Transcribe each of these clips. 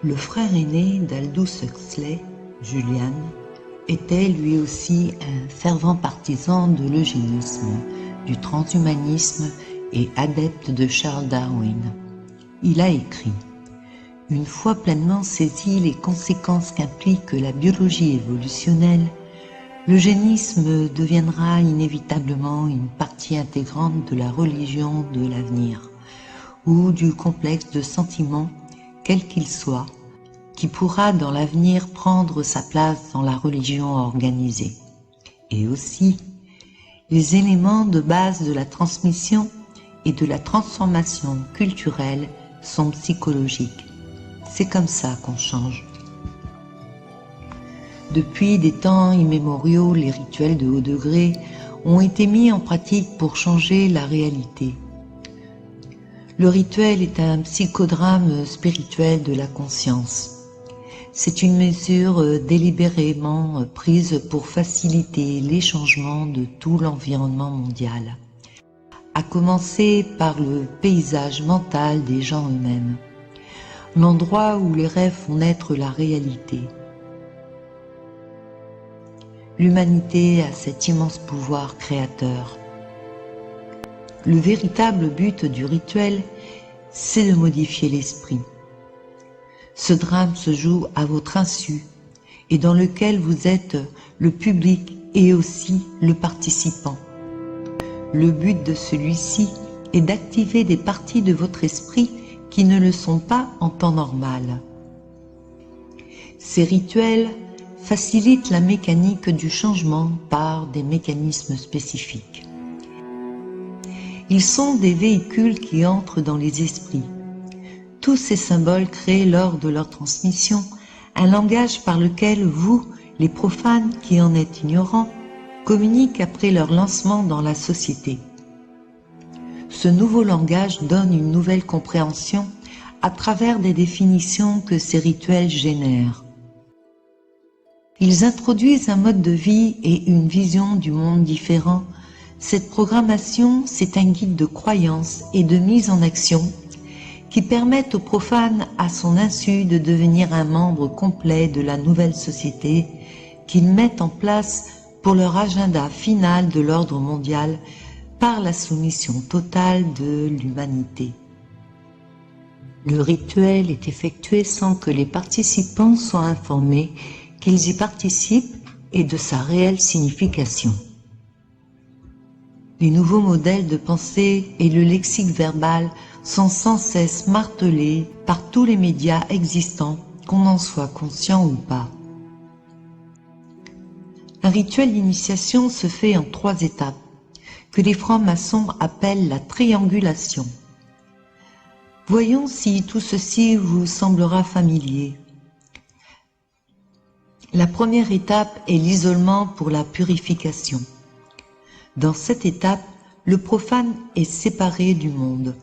Le frère aîné d'Aldous Huxley, Julian, était lui aussi un fervent partisan de l'eugénisme, du transhumanisme et adepte de Charles Darwin. Il a écrit « Une fois pleinement saisi les conséquences qu'implique la biologie évolutionnelle, l'eugénisme deviendra inévitablement une partie intégrante de la religion de l'avenir, ou du complexe de sentiments quel qu'il soit, qui pourra dans l'avenir prendre sa place dans la religion organisée. Et aussi, les éléments de base de la transmission et de la transformation culturelle sont psychologiques. C'est comme ça qu'on change. Depuis des temps immémoriaux, les rituels de haut degré ont été mis en pratique pour changer la réalité. Le rituel est un psychodrame spirituel de la conscience. C'est une mesure délibérément prise pour faciliter les changements de tout l'environnement mondial, à commencer par le paysage mental des gens eux-mêmes, l'endroit où les rêves font naître la réalité. L'humanité a cet immense pouvoir créateur. Le véritable but du rituel, c'est de modifier l'esprit. Ce drame se joue à votre insu et dans lequel vous êtes le public et aussi le participant. Le but de celui-ci est d'activer des parties de votre esprit qui ne le sont pas en temps normal. Ces rituels facilitent la mécanique du changement par des mécanismes spécifiques. Ils sont des véhicules qui entrent dans les esprits. Tous ces symboles créent lors de leur transmission un langage par lequel vous, les profanes qui en êtes ignorants, communiquent après leur lancement dans la société. Ce nouveau langage donne une nouvelle compréhension à travers des définitions que ces rituels génèrent. Ils introduisent un mode de vie et une vision du monde différent. Cette programmation, c'est un guide de croyance et de mise en action qui permettent aux profanes à son insu de devenir un membre complet de la nouvelle société qu'ils mettent en place pour leur agenda final de l'ordre mondial par la soumission totale de l'humanité. Le rituel est effectué sans que les participants soient informés qu'ils y participent et de sa réelle signification. Les nouveaux modèles de pensée et le lexique verbal sont sans cesse martelés par tous les médias existants, qu'on en soit conscient ou pas. Un rituel d'initiation se fait en 3 étapes, que les francs-maçons appellent la triangulation. Voyons si tout ceci vous semblera familier. La première étape est l'isolement pour la purification. Dans cette étape, le profane est séparé du monde.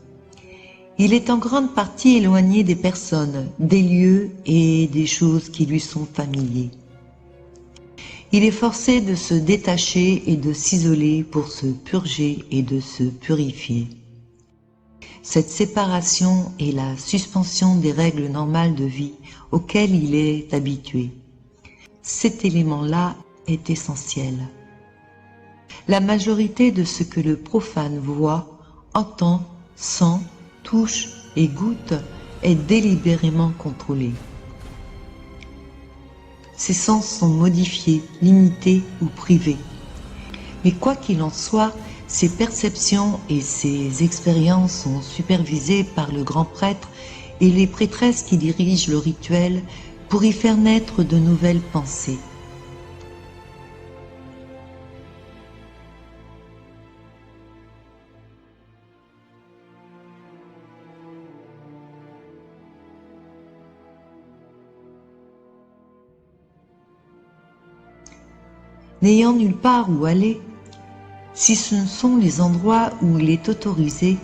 Il est en grande partie éloigné des personnes, des lieux et des choses qui lui sont familiers. Il est forcé de se détacher et de s'isoler pour se purger et de se purifier. Cette séparation est la suspension des règles normales de vie auxquelles il est habitué. Cet élément-là est essentiel. La majorité de ce que le profane voit, entend, sent, touche et goûte est délibérément contrôlée. ses sens sont modifiés, limités ou privés. Mais quoi qu'il en soit, ses perceptions et ses expériences sont supervisées par le grand prêtre et les prêtresses qui dirigent le rituel pour y faire naître de nouvelles pensées. N'ayant nulle part où aller, si ce ne sont les endroits où il est autorisé,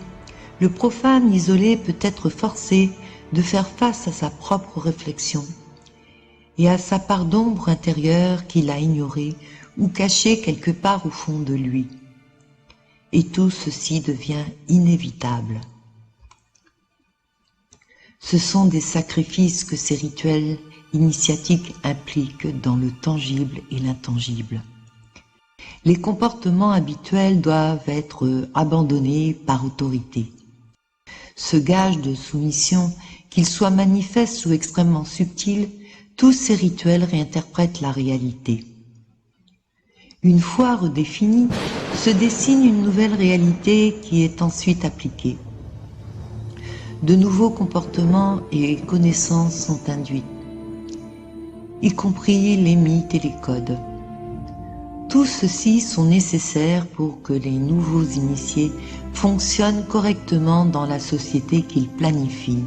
le profane isolé peut être forcé de faire face à sa propre réflexion et à sa part d'ombre intérieure qu'il a ignorée ou cachée quelque part au fond de lui. Et tout ceci devient inévitable. Ce sont des sacrifices que ces rituels initiatiques impliquent dans le tangible et l'intangible. Les comportements habituels doivent être abandonnés par autorité. Ce gage de soumission, qu'il soit manifeste ou extrêmement subtil, tous ces rituels réinterprètent la réalité. Une fois redéfinie, se dessine une nouvelle réalité qui est ensuite appliquée. De nouveaux comportements et connaissances sont induits, y compris les mythes et les codes. Tous ceux-ci sont nécessaires pour que les nouveaux initiés fonctionnent correctement dans la société qu'ils planifient.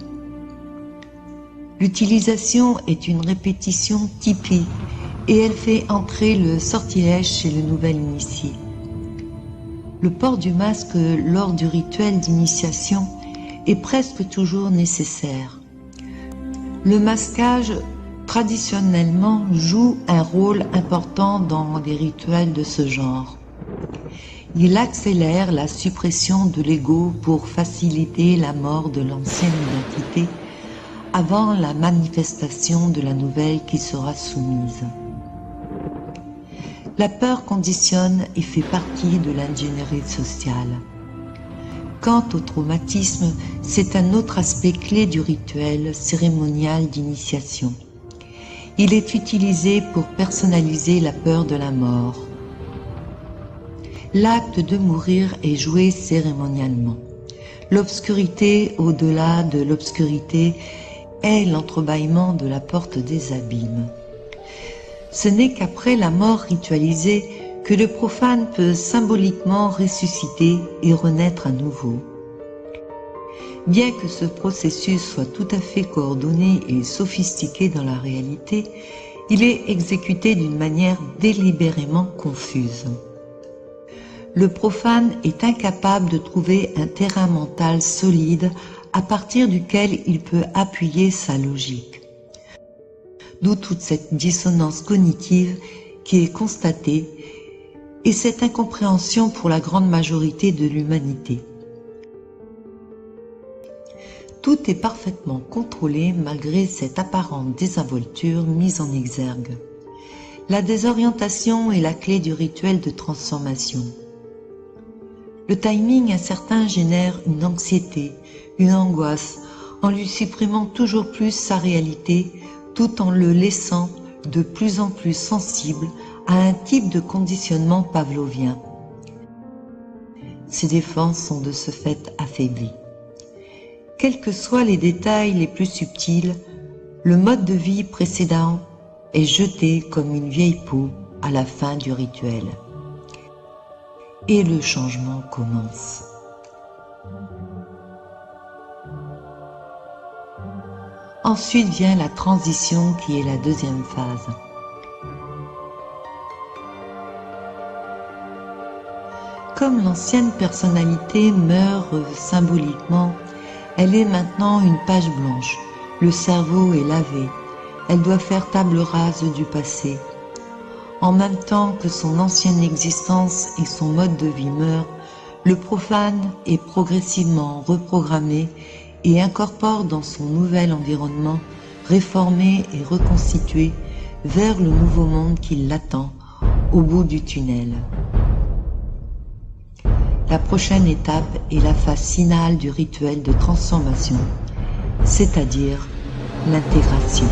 L'utilisation est une répétition typique et elle fait entrer le sortilège chez le nouvel initié. Le port du masque lors du rituel d'initiation est presque toujours nécessaire. Le masquage traditionnellement joue un rôle important dans les rituels de ce genre. Il accélère la suppression de l'ego pour faciliter la mort de l'ancienne identité avant la manifestation de la nouvelle qui sera soumise. La peur conditionne et fait partie de l'ingénierie sociale. Quant au traumatisme, c'est un autre aspect clé du rituel cérémonial d'initiation. Il est utilisé pour personnaliser la peur de la mort. L'acte de mourir est joué cérémonialement. L'obscurité au-delà de l'obscurité est l'entrebâillement de la porte des abîmes. Ce n'est qu'après la mort ritualisée que le profane peut symboliquement ressusciter et renaître à nouveau. Bien que ce processus soit tout à fait coordonné et sophistiqué dans la réalité, il est exécuté d'une manière délibérément confuse. Le profane est incapable de trouver un terrain mental solide à partir duquel il peut appuyer sa logique. D'où toute cette dissonance cognitive qui est constatée et cette incompréhension pour la grande majorité de l'humanité. Tout est parfaitement contrôlé malgré cette apparente désinvolture mise en exergue. La désorientation est la clé du rituel de transformation. Le timing incertain génère une anxiété, une angoisse, en lui supprimant toujours plus sa réalité, tout en le laissant de plus en plus sensible à un type de conditionnement pavlovien. Ses défenses sont de ce fait affaiblies. Quels que soient les détails les plus subtils, le mode de vie précédent est jeté comme une vieille peau à la fin du rituel. Et le changement commence. Ensuite vient la transition qui est la deuxième phase. Comme l'ancienne personnalité meurt symboliquement, elle est maintenant une page blanche. Le cerveau est lavé. Elle doit faire table rase du passé. En même temps que son ancienne existence et son mode de vie meurent, le profane est progressivement reprogrammé et incorpore dans son nouvel environnement, réformé et reconstitué, vers le nouveau monde qui l'attend, au bout du tunnel. La prochaine étape est la phase finale du rituel de transformation, c'est-à-dire l'intégration.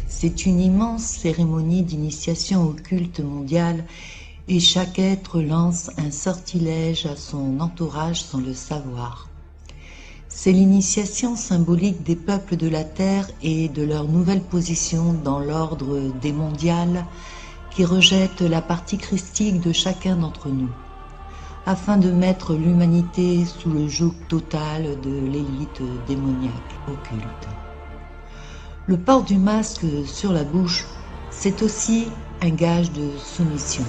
C'est une immense cérémonie d'initiation au culte mondial et chaque être lance un sortilège à son entourage sans le savoir. C'est l'initiation symbolique des peuples de la Terre et de leur nouvelle position dans l'ordre des mondiales qui rejette la partie christique de chacun d'entre nous, afin de mettre l'humanité sous le joug total de l'élite démoniaque occulte. Le port du masque sur la bouche, c'est aussi un gage de soumission.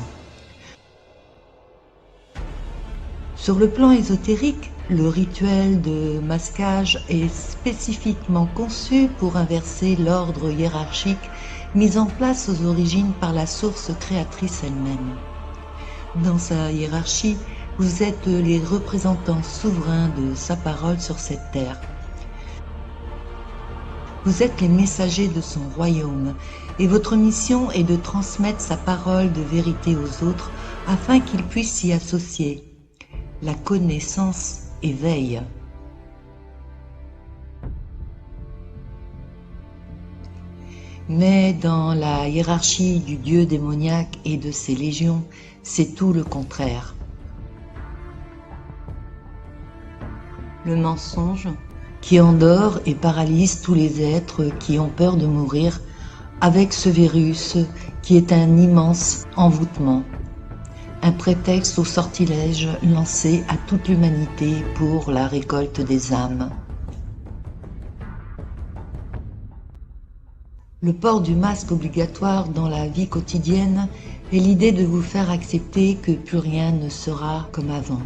Sur le plan ésotérique, le rituel de masquage est spécifiquement conçu pour inverser l'ordre hiérarchique mis en place aux origines par la source créatrice elle-même. Dans sa hiérarchie, vous êtes les représentants souverains de sa parole sur cette terre. Vous êtes les messagers de son royaume et votre mission est de transmettre sa parole de vérité aux autres afin qu'ils puissent s'y associer. La connaissance éveille. Mais dans la hiérarchie du dieu démoniaque et de ses légions, c'est tout le contraire. Le mensonge qui endort et paralyse tous les êtres qui ont peur de mourir avec ce virus qui est un immense envoûtement, un prétexte au sortilège lancé à toute l'humanité pour la récolte des âmes. Le port du masque obligatoire dans la vie quotidienne est l'idée de vous faire accepter que plus rien ne sera comme avant.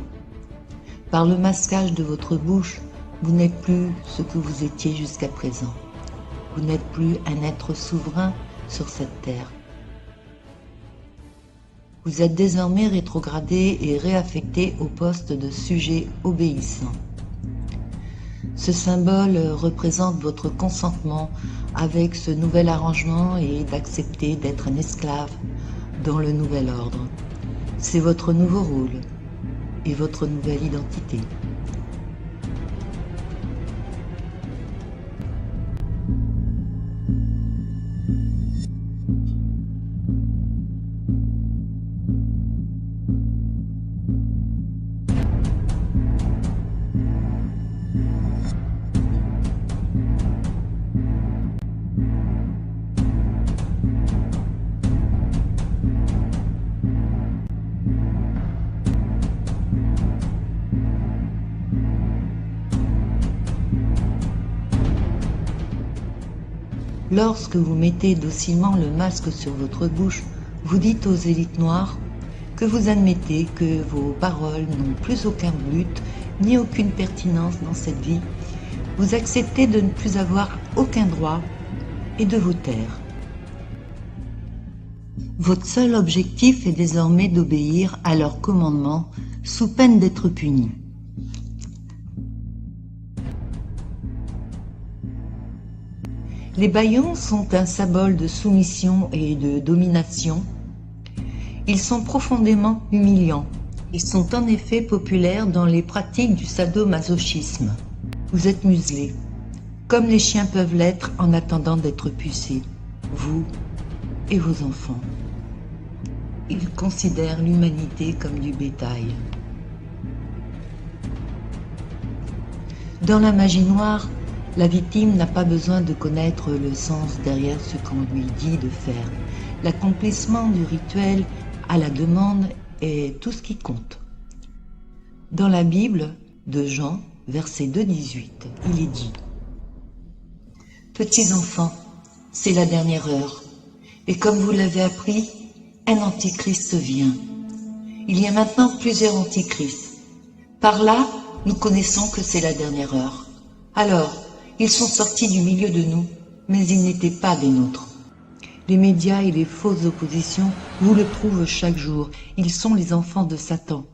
Par le masquage de votre bouche, vous n'êtes plus ce que vous étiez jusqu'à présent. Vous n'êtes plus un être souverain sur cette terre. Vous êtes désormais rétrogradé et réaffecté au poste de sujet obéissant. Ce symbole représente votre consentement avec ce nouvel arrangement et d'accepter d'être un esclave dans le nouvel ordre. C'est votre nouveau rôle et votre nouvelle identité. Lorsque vous mettez docilement le masque sur votre bouche, vous dites aux élites noires que vous admettez que vos paroles n'ont plus aucun but ni aucune pertinence dans cette vie. Vous acceptez de ne plus avoir aucun droit et de vous taire. Votre seul objectif est désormais d'obéir à leurs commandements sous peine d'être puni. Les bâillons sont un symbole de soumission et de domination. Ils sont profondément humiliants. Ils sont en effet populaires dans les pratiques du sadomasochisme. Vous êtes muselés, comme les chiens peuvent l'être en attendant d'être pucés, vous et vos enfants. Ils considèrent l'humanité comme du bétail. Dans la magie noire, la victime n'a pas besoin de connaître le sens derrière ce qu'on lui dit de faire. L'accomplissement du rituel à la demande est tout ce qui compte. Dans la Bible de Jean, verset 2,18, il est dit « Petits enfants, c'est la dernière heure, et comme vous l'avez appris, un antichrist vient. Il y a maintenant plusieurs antichrists. Par là, nous connaissons que c'est la dernière heure. Alors, ils sont sortis du milieu de nous, mais ils n'étaient pas des nôtres. Les médias et les fausses oppositions vous le prouvent chaque jour. Ils sont les enfants de Satan,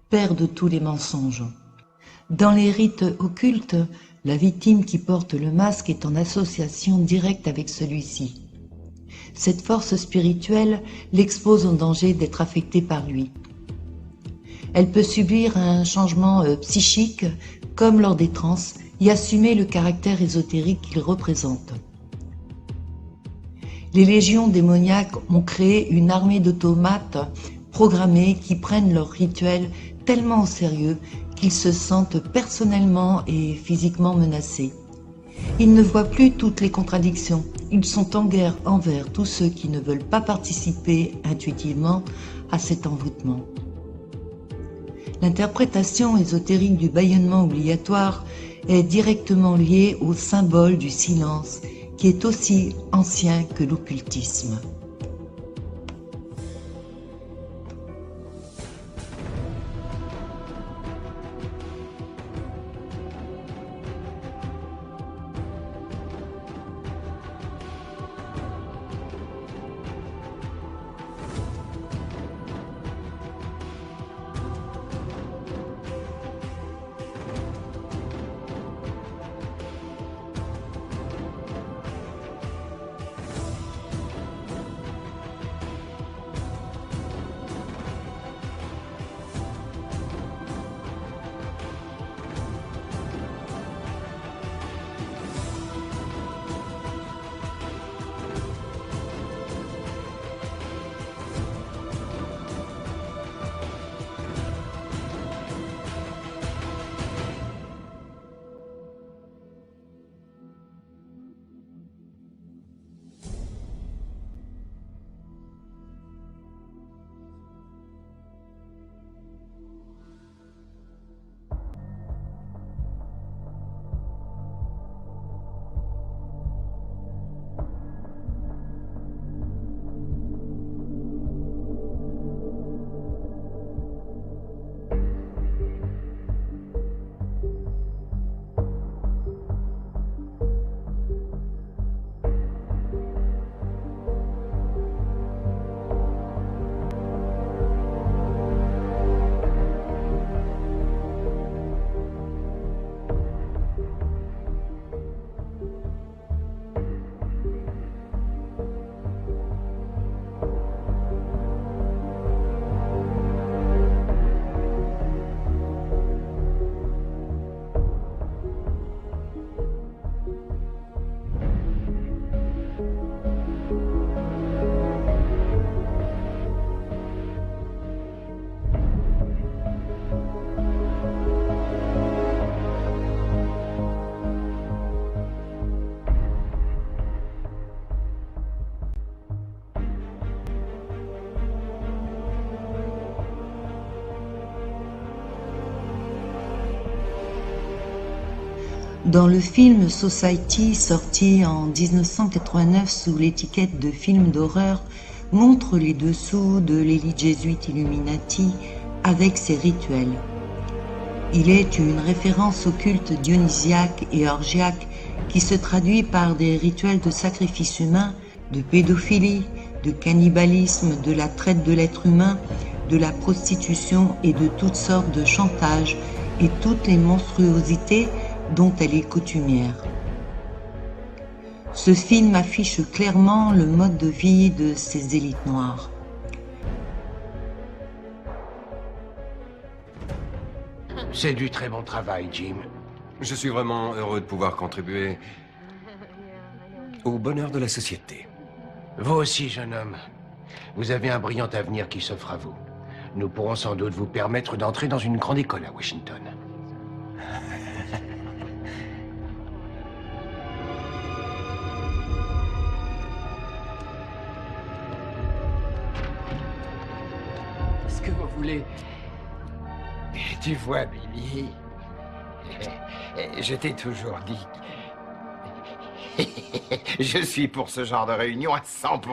père de tous les mensonges. Dans les rites occultes, la victime qui porte le masque est en association directe avec celui-ci. Cette force spirituelle l'expose au danger d'être affectée par lui. Elle peut subir un changement psychique, comme lors des transes, et assumer le caractère ésotérique qu'il représente. Les légions démoniaques ont créé une armée d'automates programmés qui prennent leurs rituels tellement au sérieux qu'ils se sentent personnellement et physiquement menacés. Ils ne voient plus toutes les contradictions. Ils sont en guerre envers tous ceux qui ne veulent pas participer intuitivement à cet envoûtement. L'interprétation ésotérique du bâillonnement obligatoire est directement liée au symbole du silence, qui est aussi ancien que l'occultisme. Dans le film Society, sorti en 1989 sous l'étiquette de film d'horreur, montre les dessous de l'élite jésuite Illuminati avec ses rituels. Il est une référence au culte dionysiaque et orgiaque qui se traduit par des rituels de sacrifice humain, de pédophilie, de cannibalisme, de la traite de l'être humain, de la prostitution et de toutes sortes de chantages et toutes les monstruosités dont elle est coutumière. Ce film affiche clairement le mode de vie de ces élites noires. C'est du très bon travail, Jim. Je suis vraiment heureux de pouvoir contribuer au bonheur de la société. Vous aussi, jeune homme. Vous avez un brillant avenir qui s'offre à vous. Nous pourrons sans doute vous permettre d'entrer dans une grande école à Washington. Ce que vous voulez. Tu vois, Billy, je t'ai toujours dit. Je suis pour ce genre de réunion à 100%.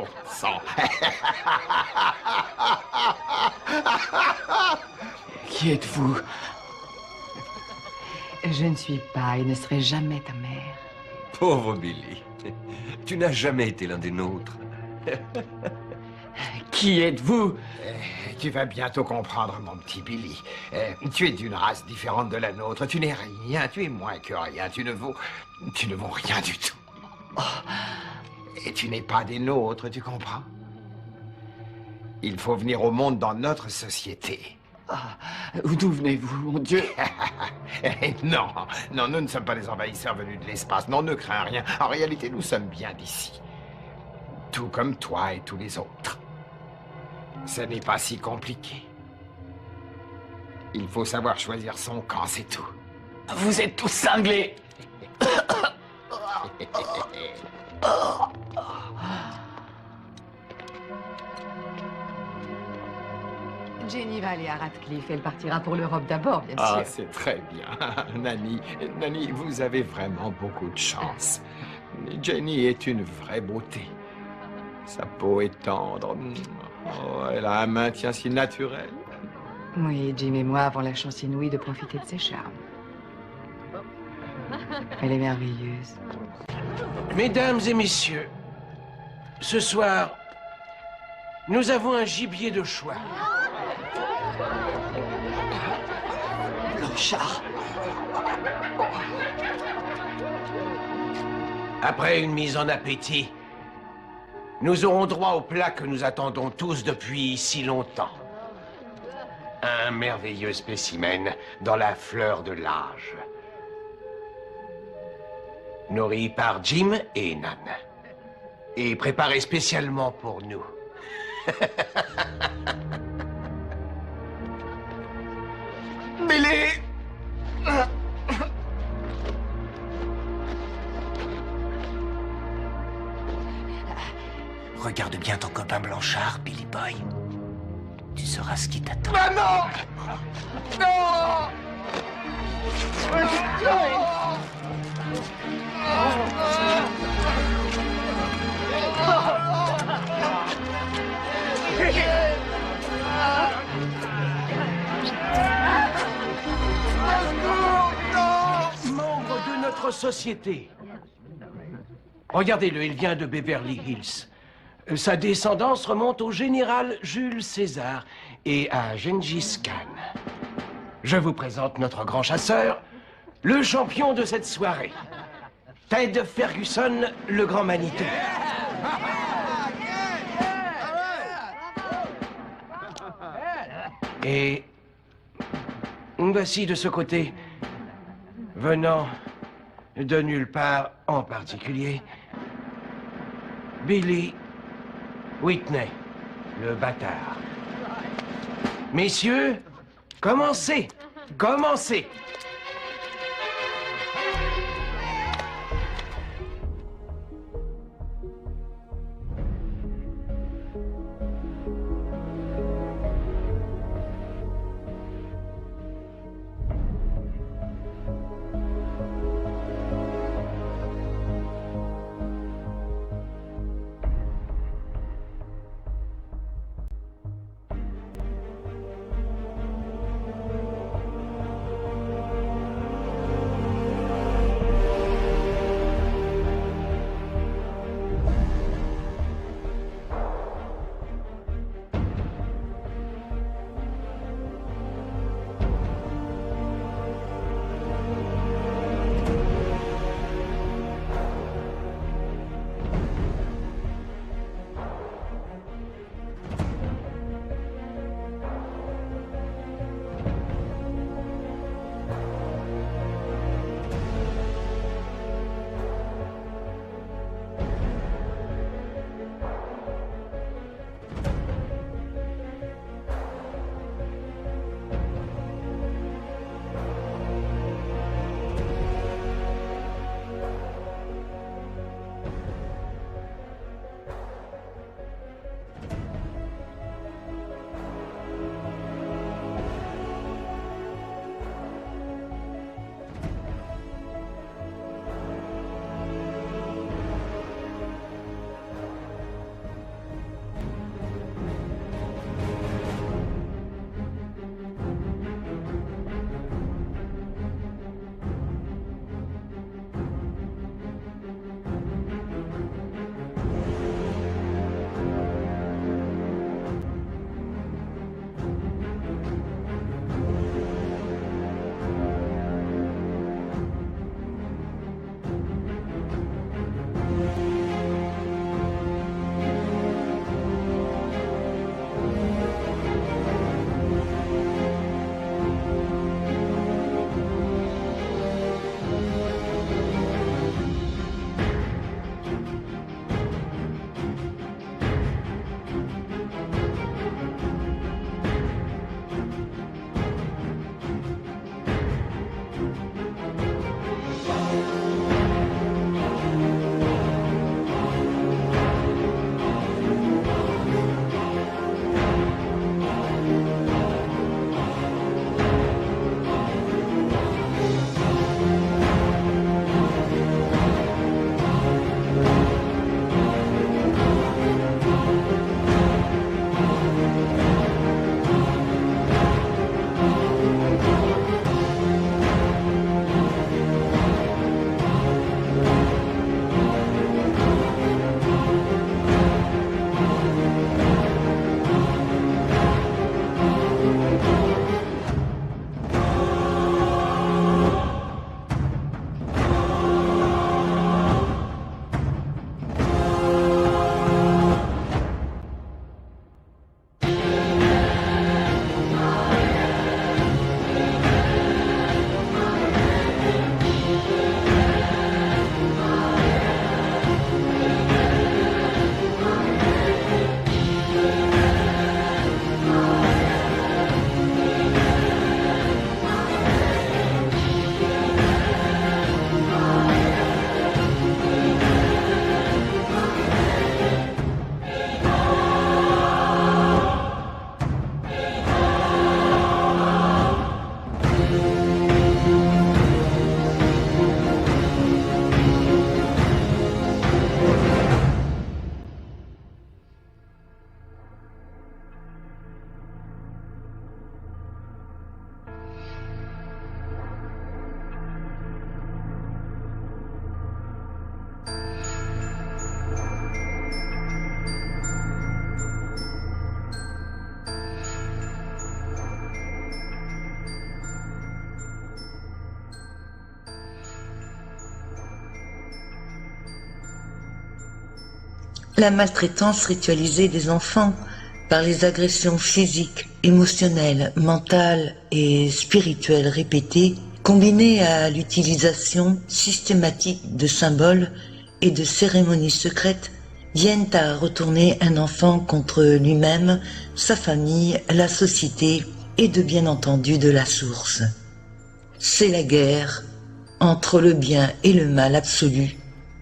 Qui êtes-vous? Je ne suis pas et ne serai jamais ta mère. Pauvre Billy, tu n'as jamais été l'un des nôtres. Qui êtes-vous? Tu vas bientôt comprendre, mon petit Billy. Tu es d'une race différente de la nôtre. Tu n'es rien, tu es moins que rien. Tu ne vaux rien du tout. Oh. Et tu n'es pas des nôtres, tu comprends? Il faut venir au monde dans notre société. Ah, d'où venez-vous, mon Dieu? Non, non, nous ne sommes pas des envahisseurs venus de l'espace. Non, ne crains rien. En réalité, nous sommes bien d'ici. Tout comme toi et tous les autres. Ce n'est pas si compliqué. Il faut savoir choisir son camp, c'est tout. Vous êtes tous cinglés. Jenny va aller à Radcliffe. Elle partira pour l'Europe d'abord, bien Ah, sûr. c'est très bien. Nani, vous avez vraiment beaucoup de chance. Jenny est une vraie beauté. Sa peau est tendre. Oh, elle a un maintien si naturel. Oui, Jim et moi avons la chance inouïe de profiter de ses charmes. Elle est merveilleuse. Mesdames et messieurs, ce soir, nous avons un gibier de choix. Blanchard. Après une mise en appétit, nous aurons droit au plat que nous attendons tous depuis si longtemps. Un merveilleux spécimen dans la fleur de l'âge. Nourri par Jim et Nan. Et préparé spécialement pour nous. Billy! Regarde bien ton copain Blanchard, Billy Boy. Tu sauras ce qui t'attend. Ah non! Non! Membre de notre société. Regardez-le, il vient de Beverly Hills. Sa descendance remonte au général Jules César et à Gengis Khan. Je vous présente notre grand chasseur, le champion de cette soirée, Ted Ferguson, le grand Manitou. Et voici de ce côté, venant de nulle part en particulier, Billy Whitney, le bâtard. Messieurs, commencez, commencez. La maltraitance ritualisée des enfants par les agressions physiques, émotionnelles, mentales et spirituelles répétées, combinées à l'utilisation systématique de symboles et de cérémonies secrètes, viennent à retourner un enfant contre lui-même, sa famille, la société et de bien entendu de la source. C'est la guerre entre le bien et le mal absolu,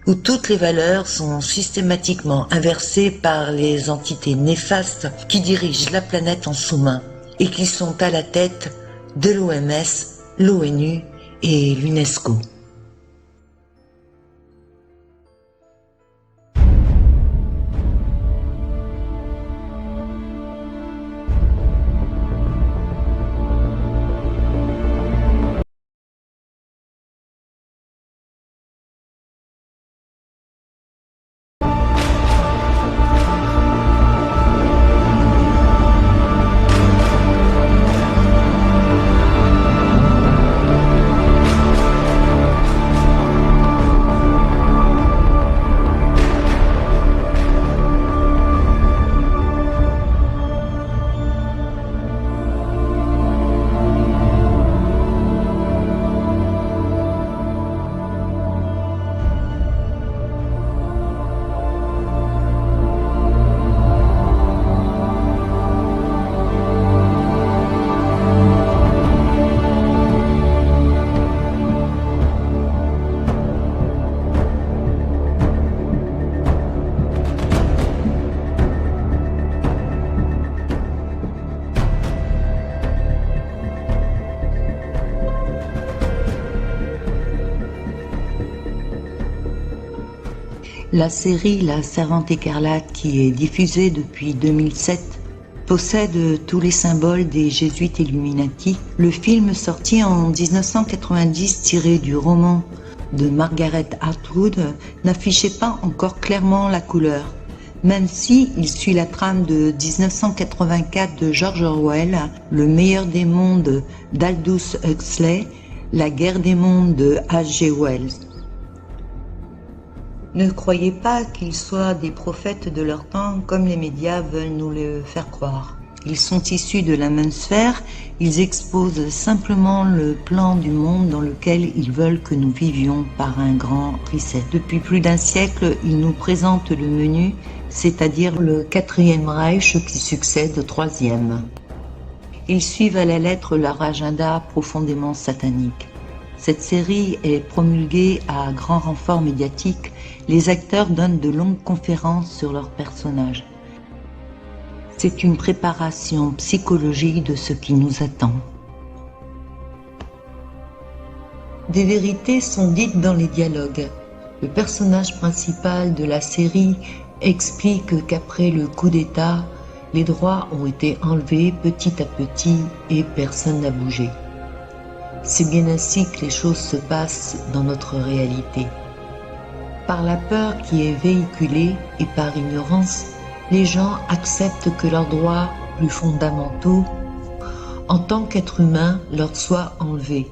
où toutes les valeurs sont systématiquement inversées par les entités néfastes qui dirigent la planète en sous-main et qui sont à la tête de l'OMS, l'ONU et l'UNESCO. La série La Servante écarlate, qui est diffusée depuis 2007, possède tous les symboles des jésuites Illuminati. Le film, sorti en 1990 tiré du roman de Margaret Atwood, n'affichait pas encore clairement la couleur, même si il suit la trame de 1984 de George Orwell, Le meilleur des mondes d'Aldous Huxley, La guerre des mondes de H.G. Wells. Ne croyez pas qu'ils soient des prophètes de leur temps comme les médias veulent nous le faire croire. Ils sont issus de la même sphère, ils exposent simplement le plan du monde dans lequel ils veulent que nous vivions par un grand reset. Depuis plus d'un siècle, ils nous présentent le menu, c'est-à-dire le 4e Reich qui succède au 3e. Ils suivent à la lettre leur agenda profondément satanique. Cette série est promulguée à grand renfort médiatique. Les acteurs donnent de longues conférences sur leurs personnages. C'est une préparation psychologique de ce qui nous attend. Des vérités sont dites dans les dialogues. Le personnage principal de la série explique qu'après le coup d'État, les droits ont été enlevés petit à petit et personne n'a bougé. C'est bien ainsi que les choses se passent dans notre réalité. Par la peur qui est véhiculée et par ignorance, les gens acceptent que leurs droits plus fondamentaux, en tant qu'être humain, leur soient enlevés.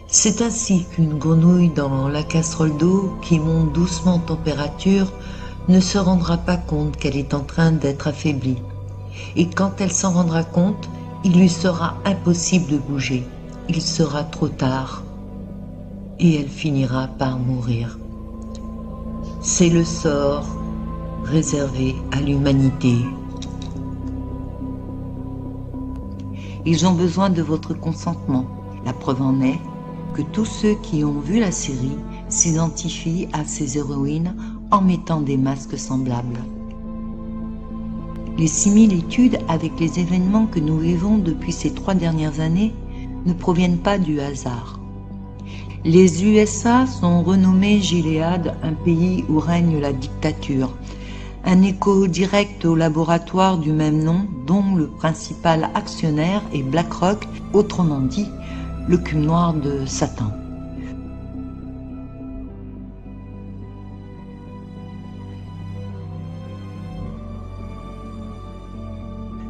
C'est ainsi qu'une grenouille dans la casserole d'eau qui monte doucement en température ne se rendra pas compte qu'elle est en train d'être affaiblie. Et quand elle s'en rendra compte, il lui sera impossible de bouger. Il sera trop tard et elle finira par mourir. C'est le sort réservé à l'humanité. Ils ont besoin de votre consentement. La preuve en est que tous ceux qui ont vu la série s'identifient à ces héroïnes en mettant des masques semblables. Les similitudes avec les événements que nous vivons depuis ces 3 dernières années ne proviennent pas du hasard. Les USA sont renommés Gilead, un pays où règne la dictature, un écho direct au laboratoire du même nom dont le principal actionnaire est BlackRock, autrement dit l'écume noire de Satan.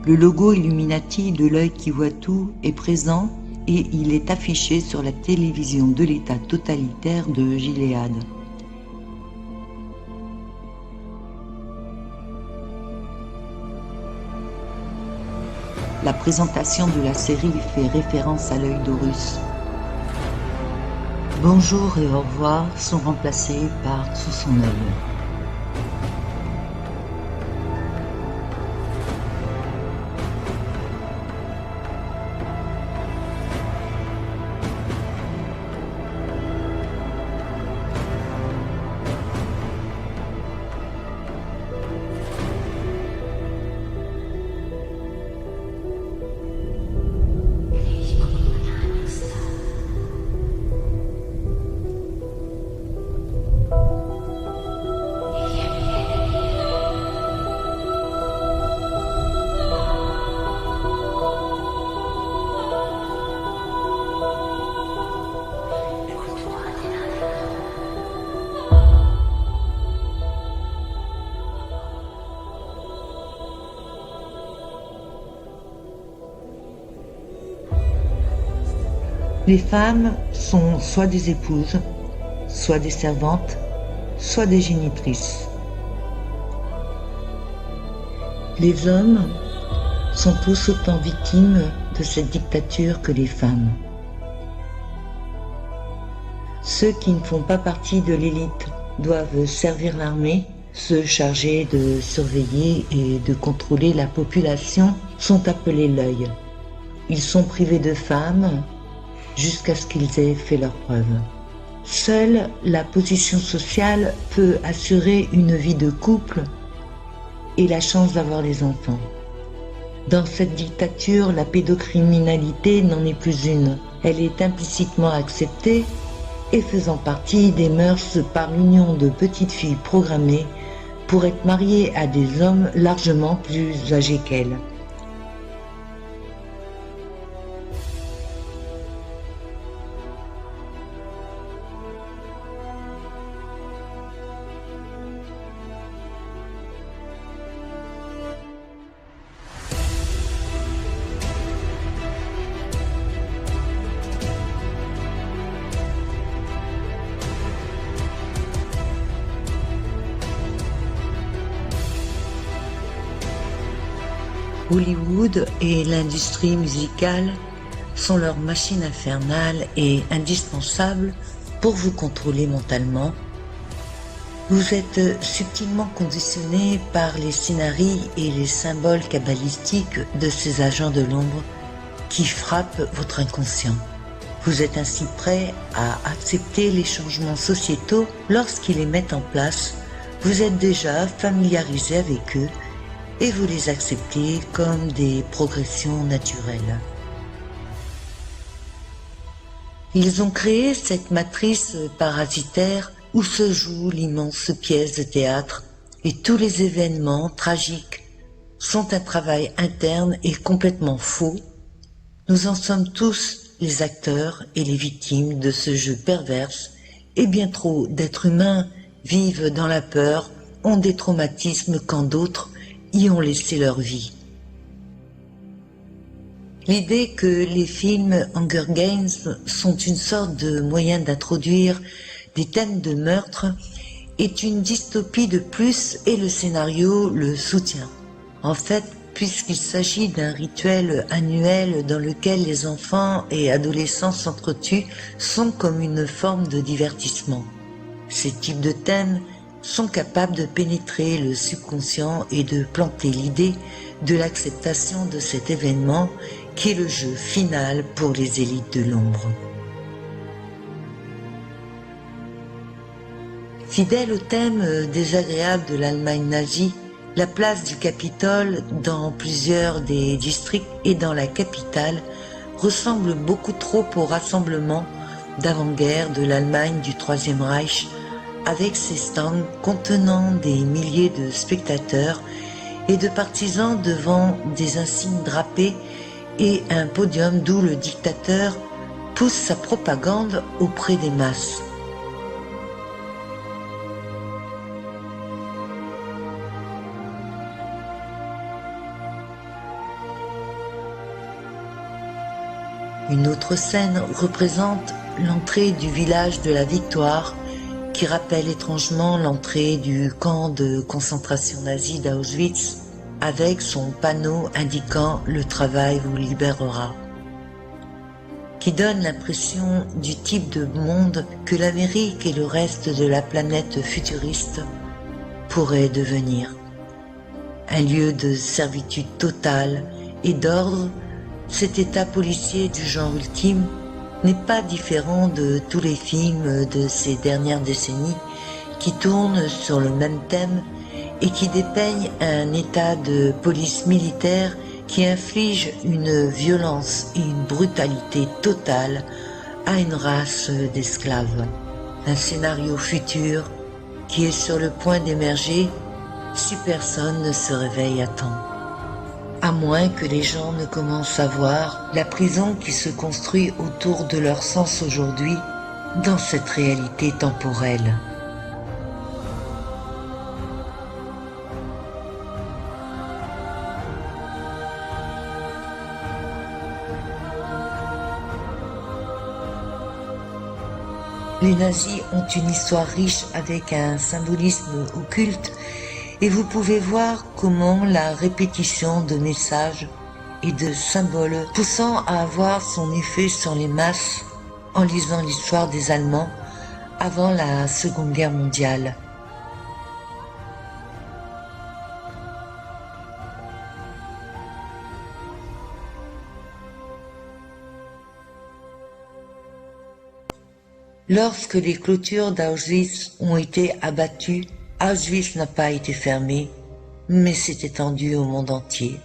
Le logo Illuminati de l'œil qui voit tout est présent et il est affiché sur la télévision de l'État totalitaire de Gilead. la présentation de la série fait référence à l'œil d'Horus. Bonjour et au revoir sont remplacés par sous son œil. Les femmes sont soit des épouses, soit des servantes, soit des génitrices. Les hommes sont tous autant victimes de cette dictature que les femmes. Ceux qui ne font pas partie de l'élite doivent servir l'armée, se charger de surveiller et de contrôler la population sont appelés l'œil. Ils sont privés de femmes, jusqu'à ce qu'ils aient fait leurs preuves. Seule la position sociale peut assurer une vie de couple et la chance d'avoir des enfants. Dans cette dictature, la pédocriminalité n'en est plus une. Elle est implicitement acceptée et faisant partie des mœurs par l'union de petites filles programmées pour être mariées à des hommes largement plus âgés qu'elles. Hollywood et l'industrie musicale sont leurs machines infernales et indispensables pour vous contrôler mentalement. Vous êtes subtilement conditionné par les scénarios et les symboles kabbalistiques de ces agents de l'ombre qui frappent votre inconscient. Vous êtes ainsi prêt à accepter les changements sociétaux lorsqu'ils les mettent en place. Vous êtes déjà familiarisé avec eux et vous les acceptez comme des progressions naturelles. Ils ont créé cette matrice parasitaire où se joue l'immense pièce de théâtre et tous les événements tragiques sont un travail interne et complètement faux. Nous en sommes tous les acteurs et les victimes de ce jeu perverse et bien trop d'êtres humains vivent dans la peur, ont des traumatismes quand d'autres y ont laissé leur vie. L'idée que les films Hunger Games sont une sorte de moyen d'introduire des thèmes de meurtre est une dystopie de plus et le scénario le soutient. En fait, puisqu'il s'agit d'un rituel annuel dans lequel les enfants et adolescents s'entretuent, sont comme une forme de divertissement. Ces types de thèmes sont capables de pénétrer le subconscient et de planter l'idée de l'acceptation de cet événement qui est le jeu final pour les élites de l'ombre. Fidèle au thème désagréable de l'Allemagne nazie, la place du Capitole dans plusieurs des districts et dans la capitale ressemble beaucoup trop au rassemblement d'avant-guerre de l'Allemagne du Troisième Reich, avec ses stands contenant des milliers de spectateurs et de partisans devant des insignes drapés et un podium d'où le dictateur pousse sa propagande auprès des masses. Une autre scène représente l'entrée du village de la Victoire, qui rappelle étrangement l'entrée du camp de concentration nazi d'Auschwitz. avec son panneau indiquant « Le travail vous libérera », qui donne l'impression du type de monde que l'Amérique et le reste de la planète futuriste pourraient devenir. Un lieu de servitude totale et d'ordre, cet état policier du genre ultime n'est pas différent de tous les films de ces dernières décennies qui tournent sur le même thème et qui dépeignent un état de police militaire qui inflige une violence et une brutalité totale à une race d'esclaves. Un scénario futur qui est sur le point d'émerger si personne ne se réveille à temps. À moins que les gens ne commencent à voir la prison qui se construit autour de leur sens aujourd'hui dans cette réalité temporelle. Les nazis ont une histoire riche avec un symbolisme occulte et vous pouvez voir comment la répétition de messages et de symboles poussant à avoir son effet sur les masses en lisant l'histoire des Allemands avant la Seconde Guerre mondiale. Lorsque les clôtures d'Auschwitz ont été abattues, Auschwitz n'a pas été fermé, mais s'est étendu au monde entier.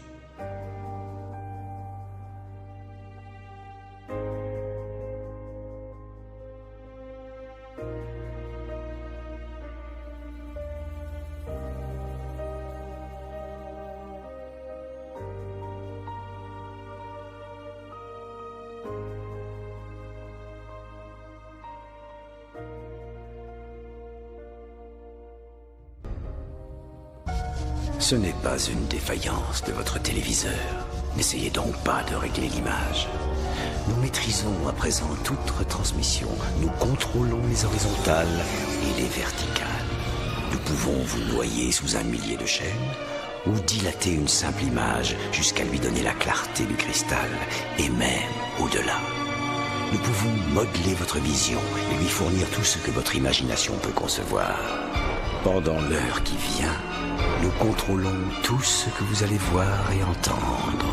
Ce n'est pas une défaillance de votre téléviseur. N'essayez donc pas de régler l'image. Nous maîtrisons à présent toute retransmission. Nous contrôlons les horizontales et les verticales. Nous pouvons vous noyer sous un millier de chaînes ou dilater une simple image jusqu'à lui donner la clarté du cristal et même au-delà. Nous pouvons modeler votre vision et lui fournir tout ce que votre imagination peut concevoir. Pendant l'heure qui vient, nous contrôlons tout ce que vous allez voir et entendre.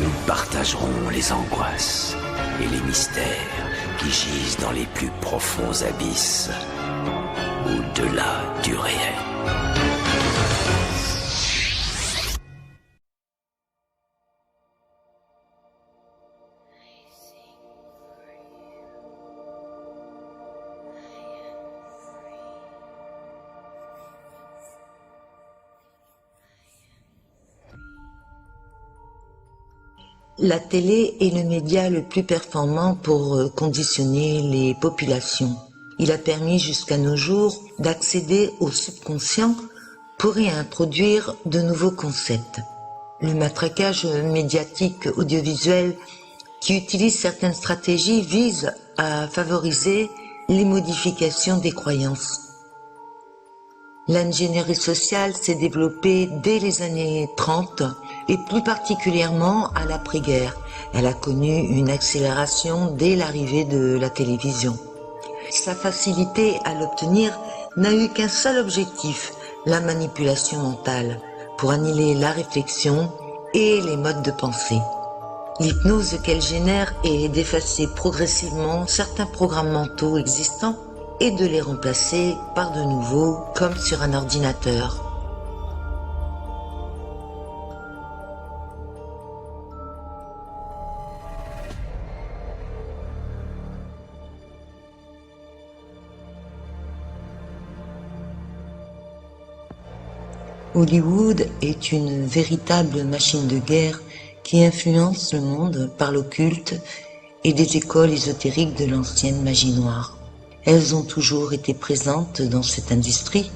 Nous partagerons les angoisses et les mystères qui gisent dans les plus profonds abysses, au-delà du réel. La télé est le média le plus performant pour conditionner les populations. Il a permis jusqu'à nos jours d'accéder au subconscient pour y introduire de nouveaux concepts. Le matraquage médiatique audiovisuel qui utilise certaines stratégies vise à favoriser les modifications des croyances. L'ingénierie sociale s'est développée dès les années 30 et plus particulièrement à l'après-guerre. Elle a connu une accélération dès l'arrivée de la télévision. Sa facilité à l'obtenir n'a eu qu'un seul objectif, la manipulation mentale, pour annihiler la réflexion et les modes de pensée. L'hypnose qu'elle génère est d'effacer progressivement certains programmes mentaux existants et de les remplacer par de nouveaux, comme sur un ordinateur. Hollywood est une véritable machine de guerre qui influence le monde par l'occulte et des écoles ésotériques de l'ancienne magie noire. Elles ont toujours été présentes dans cette industrie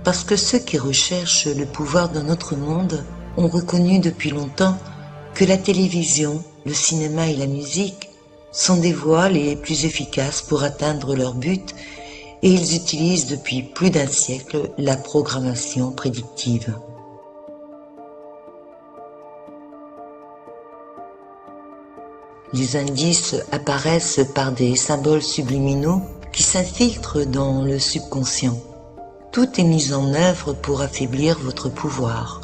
parce que ceux qui recherchent le pouvoir de notre monde ont reconnu depuis longtemps que la télévision, le cinéma et la musique sont des voies les plus efficaces pour atteindre leur but et ils utilisent depuis plus d'un siècle la programmation prédictive. Les indices apparaissent par des symboles subliminaux qui s'infiltrent dans le subconscient. Tout est mis en œuvre pour affaiblir votre pouvoir,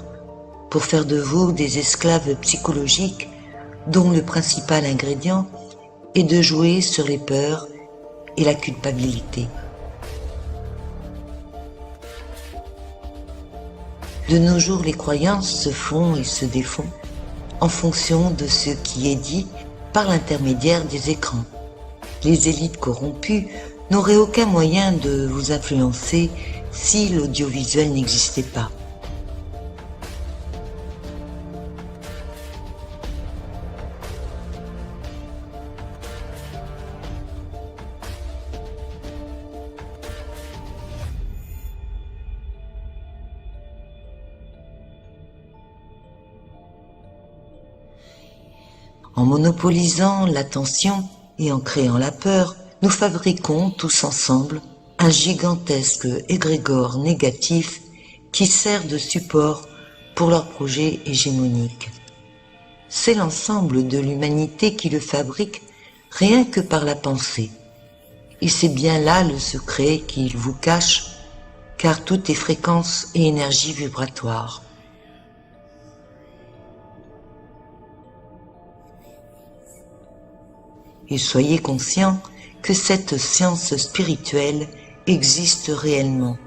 pour faire de vous des esclaves psychologiques dont le principal ingrédient est de jouer sur les peurs et la culpabilité. De nos jours, les croyances se font et se défont en fonction de ce qui est dit par l'intermédiaire des écrans. Les élites corrompues n'auraient aucun moyen de vous influencer si l'audiovisuel n'existait pas. En monopolisant l'attention et en créant la peur, nous fabriquons tous ensemble un gigantesque égrégore négatif qui sert de support pour leur projet hégémonique. C'est l'ensemble de l'humanité qui le fabrique rien que par la pensée. Et c'est bien là le secret qu'il vous cache, car tout est fréquence et énergie vibratoire. Et soyez conscients que cette science spirituelle existe réellement.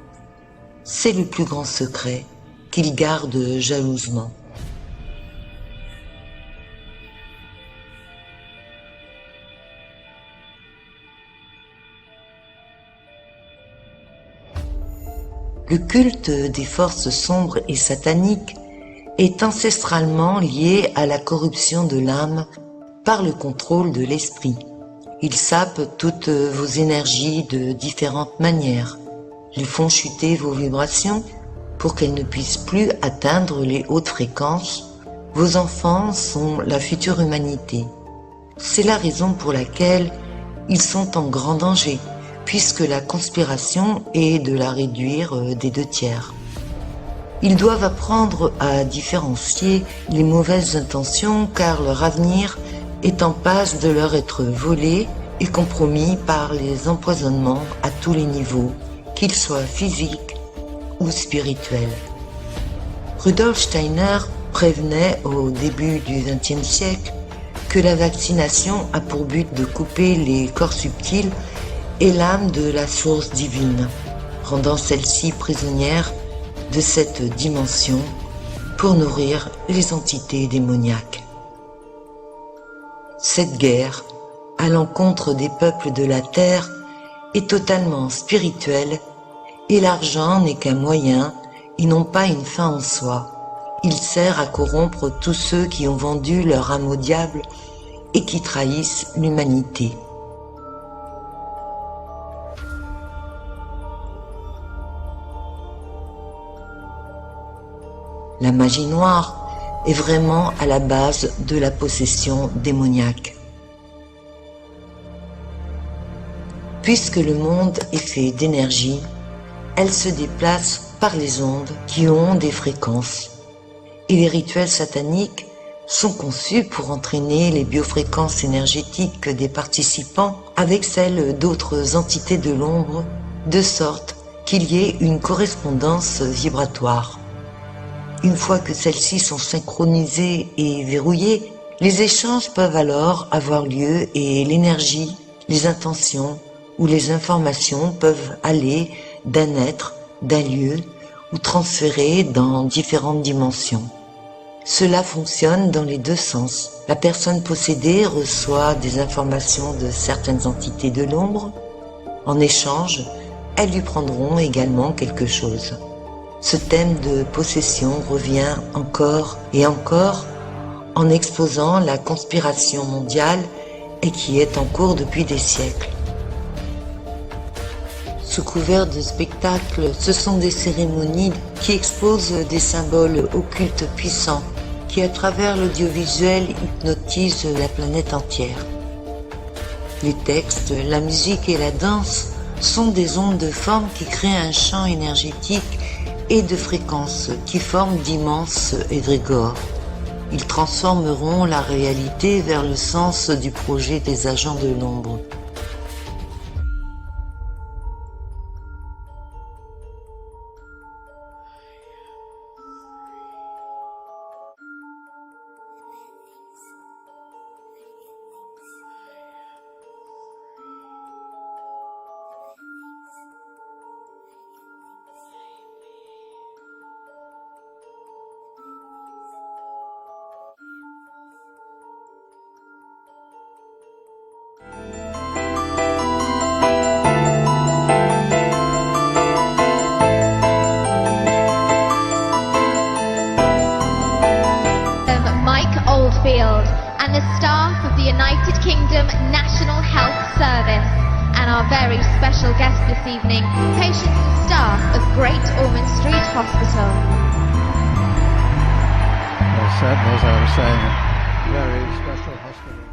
C'est le plus grand secret qu'ils gardent jalousement. Le culte des forces sombres et sataniques est ancestralement lié à la corruption de l'âme par le contrôle de l'esprit. Ils sapent toutes vos énergies de différentes manières. Ils font chuter vos vibrations pour qu'elles ne puissent plus atteindre les hautes fréquences. Vos enfants sont la future humanité. C'est la raison pour laquelle ils sont en grand danger, puisque la conspiration est de la réduire des 2/3. Ils doivent apprendre à différencier les mauvaises intentions car leur avenir est en passe de leur être volé et compromis par les empoisonnements à tous les niveaux, qu'ils soient physiques ou spirituels. Rudolf Steiner prévenait au début du XXe siècle que la vaccination a pour but de couper les corps subtils et l'âme de la source divine, rendant celle-ci prisonnière de cette dimension pour nourrir les entités démoniaques. Cette guerre, à l'encontre des peuples de la terre, est totalement spirituelle et l'argent n'est qu'un moyen et non pas une fin en soi. Il sert à corrompre tous ceux qui ont vendu leur âme au diable et qui trahissent l'humanité. La magie noire est vraiment à la base de la possession démoniaque. Puisque le monde est fait d'énergie, elle se déplace par les ondes qui ont des fréquences. Et les rituels sataniques sont conçus pour entraîner les biofréquences énergétiques des participants avec celles d'autres entités de l'ombre, de sorte qu'il y ait une correspondance vibratoire. Une fois que celles-ci sont synchronisées et verrouillées, les échanges peuvent alors avoir lieu et l'énergie, les intentions ou les informations peuvent aller d'un être, d'un lieu ou transférer dans différentes dimensions. Cela fonctionne dans les deux sens. La personne possédée reçoit des informations de certaines entités de l'ombre. En échange, elles lui prendront également quelque chose. Ce thème de possession revient encore et encore en exposant la conspiration mondiale et qui est en cours depuis des siècles. Sous couvert de spectacles, ce sont des cérémonies qui exposent des symboles occultes puissants qui, à travers l'audiovisuel, hypnotise la planète entière. Les textes, la musique et la danse sont des ondes de forme qui créent un champ énergétique et de fréquences qui forment d'immenses égrégores. Ils transformeront la réalité vers le sens du projet des agents de l'ombre. And the staff of the United Kingdom National Health Service, and our very special guest this evening, patients and staff of Great Ormond Street Hospital. Well, certainly, as I was saying, a very special hospital.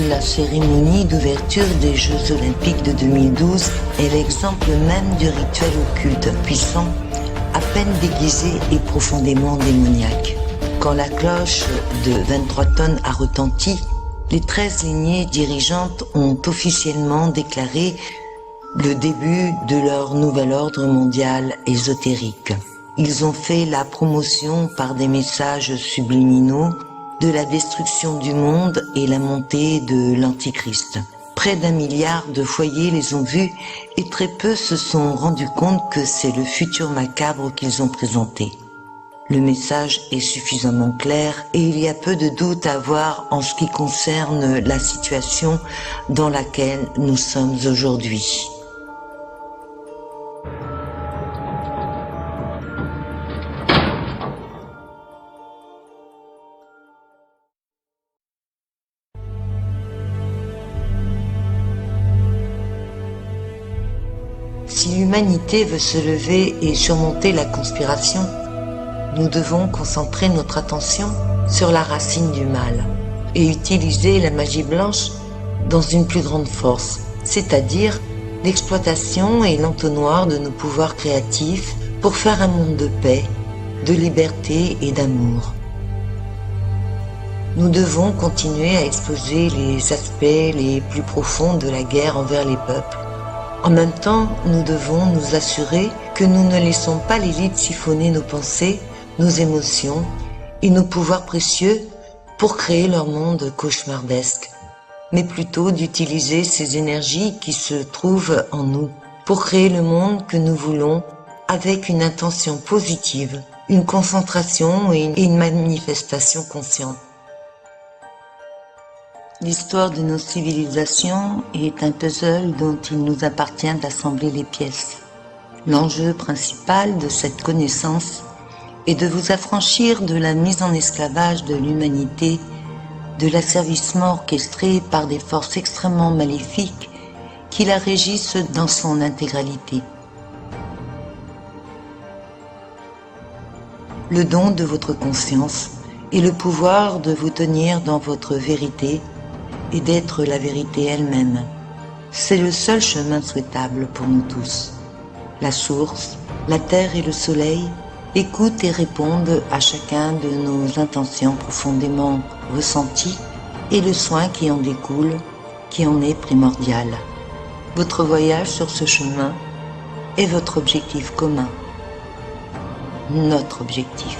La cérémonie d'ouverture des Jeux Olympiques de 2012 est l'exemple même du rituel occulte puissant, à peine déguisé et profondément démoniaque. Quand la cloche de 23 tonnes a retenti, les 13 lignées dirigeantes ont officiellement déclaré le début de leur nouvel ordre mondial ésotérique. Ils ont fait la promotion par des messages subliminaux de la destruction du monde et la montée de l'Antichrist. Près d'1 milliard de foyers les ont vus et très peu se sont rendus compte que c'est le futur macabre qu'ils ont présenté. Le message est suffisamment clair et il y a peu de doute à avoir en ce qui concerne la situation dans laquelle nous sommes aujourd'hui. Si l'humanité veut se lever et surmonter la conspiration, nous devons concentrer notre attention sur la racine du mal et utiliser la magie blanche dans une plus grande force, c'est-à-dire l'exploitation et l'entonnoir de nos pouvoirs créatifs pour faire un monde de paix, de liberté et d'amour. Nous devons continuer à exposer les aspects les plus profonds de la guerre envers les peuples. En même temps, nous devons nous assurer que nous ne laissons pas l'élite siphonner nos pensées, nos émotions et nos pouvoirs précieux pour créer leur monde cauchemardesque, mais plutôt d'utiliser ces énergies qui se trouvent en nous pour créer le monde que nous voulons avec une intention positive, une concentration et une manifestation consciente. L'histoire de nos civilisations est un puzzle dont il nous appartient d'assembler les pièces. L'enjeu principal de cette connaissance est de vous affranchir de la mise en esclavage de l'humanité, de l'asservissement orchestré par des forces extrêmement maléfiques qui la régissent dans son intégralité. Le don de votre conscience et le pouvoir de vous tenir dans votre vérité et d'être la vérité elle-même. C'est le seul chemin souhaitable pour nous tous. La source, la terre et le soleil écoutent et répondent à chacun de nos intentions profondément ressenties et le soin qui en découle, qui en est primordial. Votre voyage sur ce chemin est votre objectif commun, notre objectif.